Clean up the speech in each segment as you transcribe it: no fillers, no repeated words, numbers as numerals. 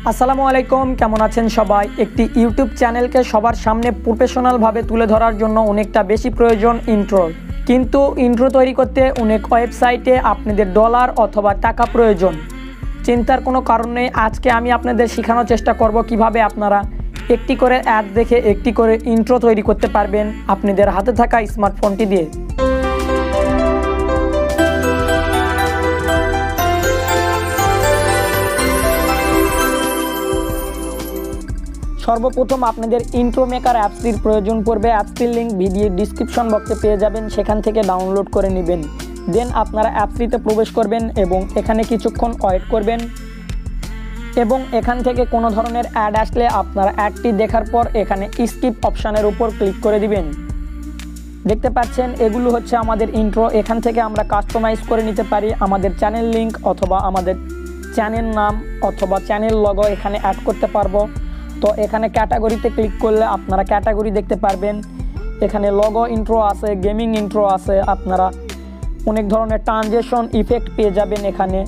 আসসালামু আলাইকুম, কেমন আছেন সবাই। একটি ইউটিউব চ্যানেলকে সবার সামনে প্রফেশনালভাবে তুলে ধরার জন্য অনেকটা বেশি প্রয়োজন ইন্ট্রো, কিন্তু ইন্ট্রো তৈরি করতে অনেক ওয়েবসাইটে আপনাদের ডলার অথবা টাকা প্রয়োজন। চিন্তার কোনো কারণ নেই, আজকে আমি আপনাদের শেখানোর চেষ্টা করব কিভাবে আপনারা একটি করে অ্যাড দেখে একটি করে ইন্ট্রো তৈরি করতে পারবেন আপনাদের হাতে থাকা স্মার্টফোনটি দিয়ে। সর্বপ্রথম আপনাদের ইন্ট্রো মেকার অ্যাপসটির প্রয়োজন পড়বে। অ্যাপসটির লিঙ্ক ভিডিওর ডিসক্রিপশন বক্সে পেয়ে যাবেন, সেখান থেকে ডাউনলোড করে নেবেন। দেন আপনারা অ্যাপসটিতে প্রবেশ করবেন এবং এখানে কিছুক্ষণ ওয়েট করবেন এবং এখান থেকে কোনো ধরনের অ্যাড আসলে আপনারা অ্যাডটি দেখার পর এখানে স্কিপ অপশানের উপর ক্লিক করে দিবেন। দেখতে পাচ্ছেন এগুলো হচ্ছে আমাদের ইন্ট্রো। এখান থেকে আমরা কাস্টমাইজ করে নিতে পারি আমাদের চ্যানেল লিঙ্ক অথবা আমাদের চ্যানেল নাম অথবা চ্যানেল লগো এখানে অ্যাড করতে পারবো। তো এখানে ক্যাটাগরিতে ক্লিক করলে আপনারা ক্যাটাগরি দেখতে পারবেন। এখানে লগো ইন্ট্রো আছে, গেমিং ইন্ট্রো আছে, আপনারা অনেক ধরনের ট্রানজেকশন ইফেক্ট পেয়ে যাবেন এখানে।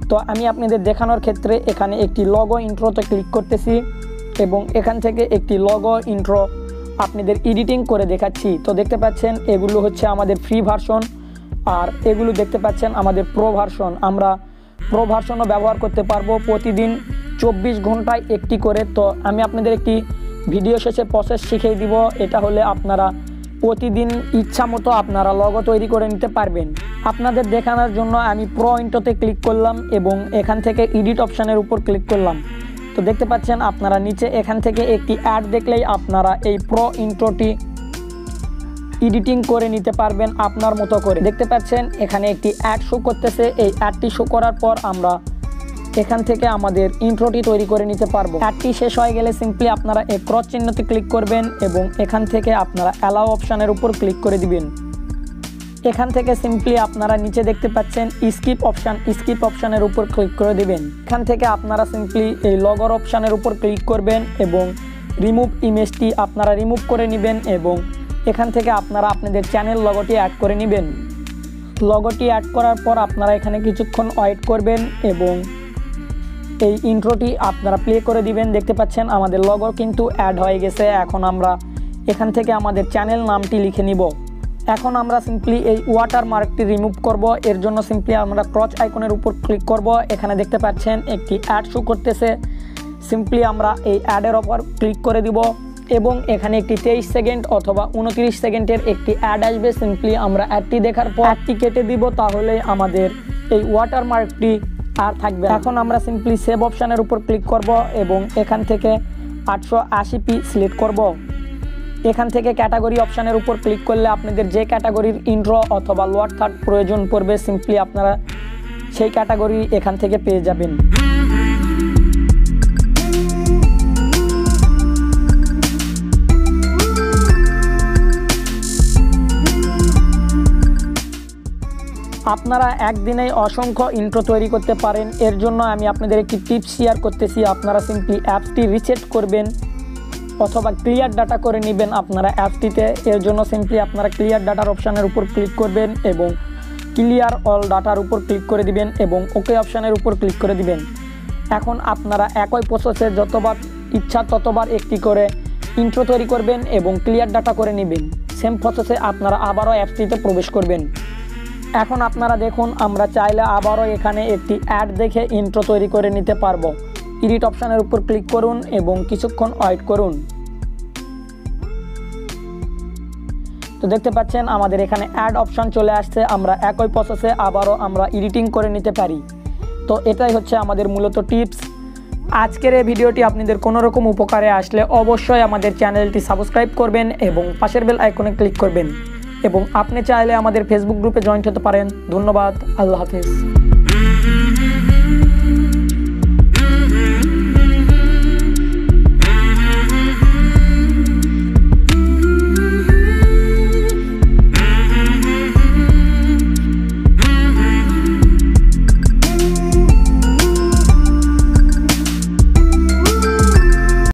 তো আমি আপনাদের দেখানোর ক্ষেত্রে এখানে একটি লগো ইন্ট্রোতে ক্লিক করতেছি এবং এখান থেকে একটি লগো ইন্ট্রো আপনাদের এডিটিং করে দেখাচ্ছি। তো দেখতে পাচ্ছেন এগুলো হচ্ছে আমাদের ফ্রি ভার্সন আর এগুলো দেখতে পাচ্ছেন আমাদের প্রো ভার্সন। আমরা প্রো ভার্সনও ব্যবহার করতে পারবো প্রতিদিন 24 ঘন্টায় একটি করে। তো আমি আপনাদের একটি ভিডিও শেষে প্রসেস শিখিয়ে দিব, এটা হলে আপনারা প্রতিদিন ইচ্ছা মতো আপনারা লগো তৈরি করে নিতে পারবেন। আপনাদের দেখানোর জন্য আমি প্রো ইন্ট্রোতে ক্লিক করলাম এবং এখান থেকে এডিট অপশানের উপর ক্লিক করলাম। তো দেখতে পাচ্ছেন আপনারা নিচে এখান থেকে একটি অ্যাড দেখলেই আপনারা এই প্রো ইন্ট্রোটি এডিটিং করে নিতে পারবেন আপনার মতো করে। দেখতে পাচ্ছেন এখানে একটি অ্যাড শো করতেছে। এই অ্যাডটি শো করার পর আমরা এখান থেকে আমাদের ইন্ট্রোটি তৈরি করে নিতে পারবো। অ্যাডটি শেষ হয়ে গেলে সিম্পলি আপনারা এই ক্রস চিহ্নতে ক্লিক করবেন এবং এখান থেকে আপনারা অ্যালাউ অপশানের উপর ক্লিক করে দিবেন। এখান থেকে সিম্পলি আপনারা নিচে দেখতে পাচ্ছেন স্কিপ অপশানের উপর ক্লিক করে দিবেন। এখান থেকে আপনারা সিম্পলি এই লগোর অপশানের উপর ক্লিক করবেন এবং রিমুভ ইমেজটি আপনারা রিমুভ করে নেবেন এবং এখান থেকে আপনারা আপনাদের চ্যানেল লগোটি অ্যাড করে নেবেন। লগোটি অ্যাড করার পর আপনারা এখানে কিছুক্ষণ ওয়েট করবেন এবং এই ইন্ট্রোটি আপনারা প্লে করে দিবেন। দেখতে পাচ্ছেন আমাদের লগো কিন্তু অ্যাড হয়ে গেছে। এখন আমরা এখান থেকে আমাদের চ্যানেল নামটি লিখে নিব। এখন আমরা সিম্পলি এই ওয়াটারমার্কটি রিমুভ করব। এর জন্য সিম্পলি আমরা ক্রচ আইকনের উপর ক্লিক করব। এখানে দেখতে পাচ্ছেন একটি অ্যাড শো করতেছে। সিম্পলি আমরা এই অ্যাডের ওপর ক্লিক করে দিব এবং এখানে একটি 23 সেকেন্ড অথবা 29 সেকেন্ডের একটি অ্যাড আসবে। সিম্পলি আমরা অ্যাডটি দেখার পর অ্যাডটি কেটে দিব, তাহলে আমাদের এই ওয়াটারমার্কটি আর থাকবে। এখন আমরা সিম্পলি সেভ অপশানের উপর ক্লিক করব এবং এখান থেকে 880p সিলেক্ট করব। এখান থেকে ক্যাটাগরি অপশানের উপর ক্লিক করলে আপনাদের যে ক্যাটাগরির ইন্ট্রো অথবা লোয়ার থার্ড প্রয়োজন পড়বে সিম্পলি আপনারা সেই ক্যাটাগরি এখান থেকে পেয়ে যাবেন। আপনারা একদিনেই অসংখ্য ইন্ট্রো তৈরি করতে পারেন। এর জন্য আমি আপনাদের একটি টিপস শেয়ার করতেছি। আপনারা সিম্পলি অ্যাপসটি রিসেট করবেন অথবা ক্লিয়ার ডাটা করে নেবেন আপনারা অ্যাপসটিতে। এর জন্য সিম্পলি আপনারা ক্লিয়ার ডাটার অপশানের উপর ক্লিক করবেন এবং ক্লিয়ার অল ডাটার উপর ক্লিক করে দিবেন এবং ওকে অপশানের উপর ক্লিক করে দিবেন। এখন আপনারা একই প্রসেসে যতবার ইচ্ছা ততবার একটি করে ইন্ট্রো তৈরি করবেন এবং ক্লিয়ার ডাটা করে নেবেন। সেম প্রসেসে আপনারা আবারও অ্যাপসটিতে প্রবেশ করবেন। এখন আপনারা দেখুন আমরা চাইলে আবারও এখানে একটি অ্যাড দেখে ইন্ট্রো তৈরি করে নিতে পারবো। এডিট অপশানের উপর ক্লিক করুন এবং কিছুক্ষণ ওয়েট করুন। তো দেখতে পাচ্ছেন আমাদের এখানে অ্যাড অপশান চলে আসছে। আমরা একই প্রসেসে আবারও আমরা এডিটিং করে নিতে পারি। তো এটাই হচ্ছে আমাদের মূলত টিপস। আজকের এই ভিডিওটি আপনাদের কোনো রকম উপকারে আসলে অবশ্যই আমাদের চ্যানেলটি সাবস্ক্রাইব করবেন এবং পাশের বেল আইকনে ক্লিক করবেন এবং আপনি চাইলে আমাদের ফেসবুক গ্রুপে জয়েন হতে পারেন। ধন্যবাদ, আল্লাহ হাফেজ।